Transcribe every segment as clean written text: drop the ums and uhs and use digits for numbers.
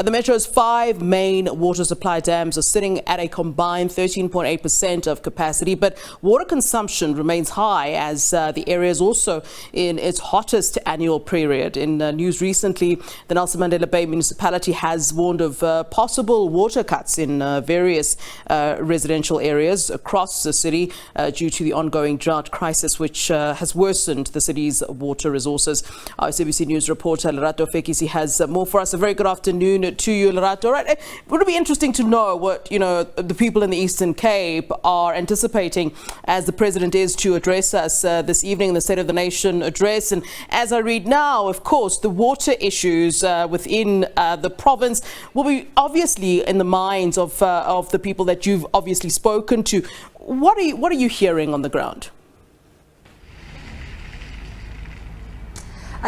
The Metro's 5 main water supply dams are sitting at a combined 13.8% of capacity, but water consumption remains high as the area is also in its hottest annual period. In news recently, the Nelson Mandela Bay Municipality has warned of possible water cuts in various residential areas across the city due to the ongoing drought crisis, which has worsened the city's water resources. Our SABC News reporter Lerato Fekisi has more for us. A very good afternoon to you, Lerato. All right, it would be interesting to know what the people in the Eastern Cape are anticipating as the president is to address us this evening in the State of the Nation address. And as I read now, of course, the water issues within the province will be obviously in the minds of the people that you've obviously spoken to. What are you hearing on the ground?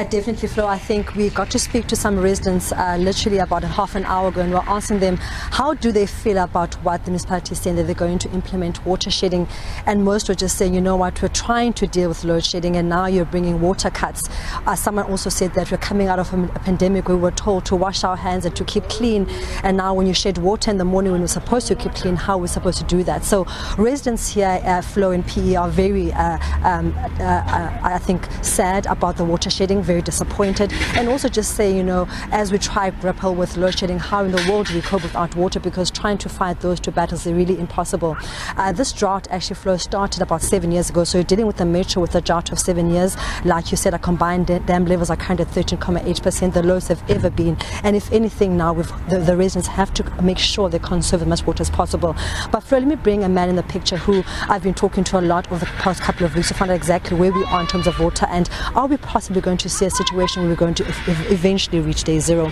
Definitely, Flo. I think we got to speak to some residents literally about half an hour ago, and we're asking them how do they feel about what the municipality is saying that they're going to implement water shedding. And most were just saying, you know what, we're trying to deal with load shedding and now you're bringing water cuts. Someone also said that we're coming out of a pandemic where we were told to wash our hands and to keep clean, and now when you shed water in the morning when we're supposed to keep clean, how we're supposed to do that. So residents here, Flo and PE, are very I think sad about the water shedding, very disappointed, and also just say, as we try to grapple with load shedding, how in the world do we cope without water, because trying to fight those two battles is really impossible. This drought actually, Flo, started about 7 years ago, so you're dealing with the Metro with a drought of 7 years. Like you said, our combined dam levels are currently at 13.8%, the lowest they've ever been, and if anything now the residents have to make sure they conserve as much water as possible. But Flo, let me bring a man in the picture who I've been talking to a lot over the past couple of weeks to find out exactly where we are in terms of water, and are we possibly going to see a situation where we're going to eventually reach day zero.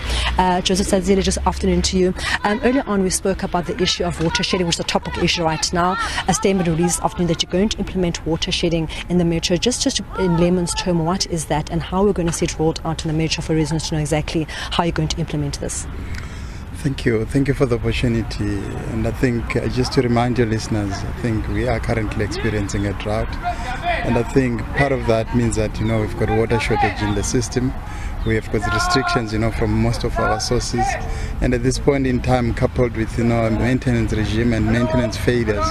Joseph Sazile, just afternoon to you. Earlier on we spoke about the issue of water shedding, which is a topical issue right now. A statement released this afternoon that you're going to implement water shedding in the Metro. Just in layman's term, what is that and how we're going to see it rolled out in the Metro for residents to know exactly how you're going to implement this? Thank you for the opportunity. And I think just to remind your listeners, I think we are currently experiencing a drought, and I think part of that means that we've got water shortage in the system. We have got restrictions from most of our sources, and at this point in time, coupled with maintenance regime and maintenance failures,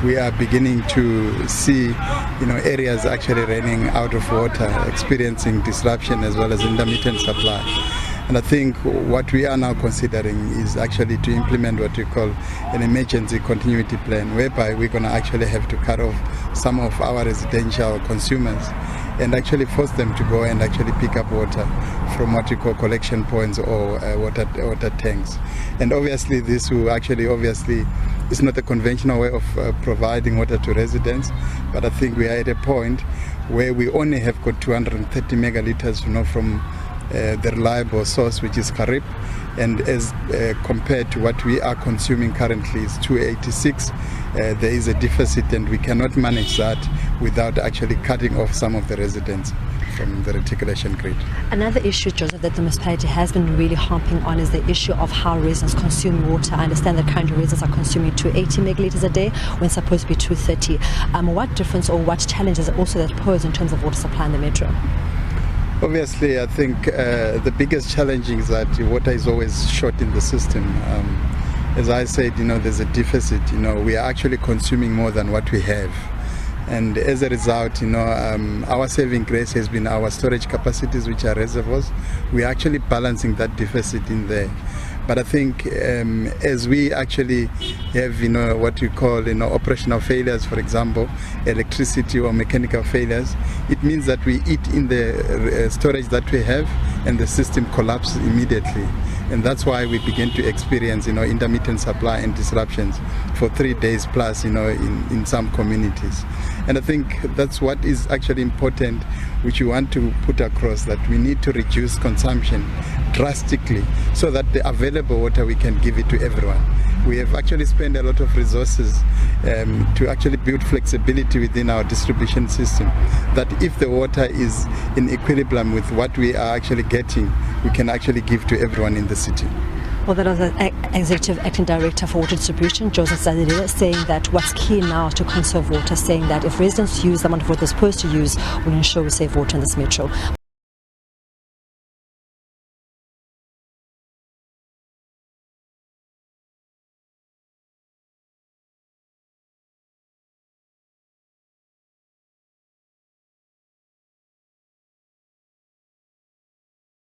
we are beginning to see areas actually running out of water, experiencing disruption as well as intermittent supply. And I think what we are now considering is actually to implement what we call an emergency continuity plan, whereby we're going to actually have to cut off some of our residential consumers and actually force them to go and actually pick up water from what we call collection points or water tanks. And obviously this will it's not a conventional way of providing water to residents, but I think we are at a point where we only have got 230 megalitres from the reliable source, which is Karib, and as compared to what we are consuming currently is 286. There is a deficit, and we cannot manage that without actually cutting off some of the residents from the reticulation grid. Another issue, Joseph, that the municipality has been really harping on is the issue of how residents consume water. I understand that currently residents are consuming 280 megalitres a day when it's supposed to be 230. What difference or what challenges also that pose in terms of water supply in the Metro? Obviously, I think the biggest challenge is that water is always short in the system. As I said, there's a deficit. We are actually consuming more than what we have. And as a result, our saving grace has been our storage capacities, which are reservoirs. We are actually balancing that deficit in there. But I think as we actually have, what we call, operational failures, for example, electricity or mechanical failures, it means that we eat in the storage that we have and the system collapses immediately. And that's why we begin to experience, intermittent supply and disruptions for 3 days plus, in some communities. And I think that's what is actually important, which we want to put across, that we need to reduce consumption drastically so that the available water, we can give it to everyone. We have actually spent a lot of resources to actually build flexibility within our distribution system, that if the water is in equilibrium with what we are actually getting, we can actually give to everyone in the city. Well, that was the Executive Acting Director for Water Distribution, Joseph Sazile, saying that what's key now is to conserve water, saying that if residents use the amount of water they're supposed to use, we'll ensure we save water in this metro.